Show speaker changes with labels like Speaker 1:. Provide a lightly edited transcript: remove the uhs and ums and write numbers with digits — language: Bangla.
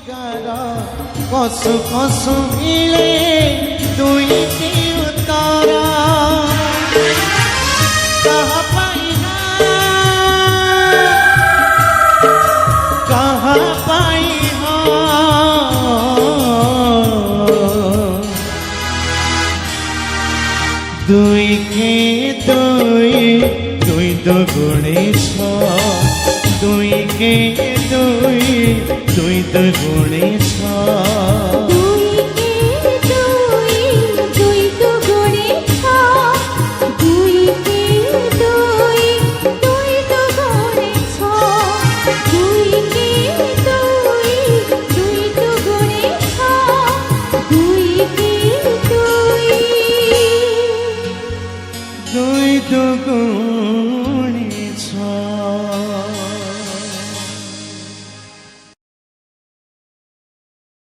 Speaker 1: যারা কস কস মিলে দুই তারা কাহা পাই না কাহা পাই দুই কে দুই দুই দুগুণে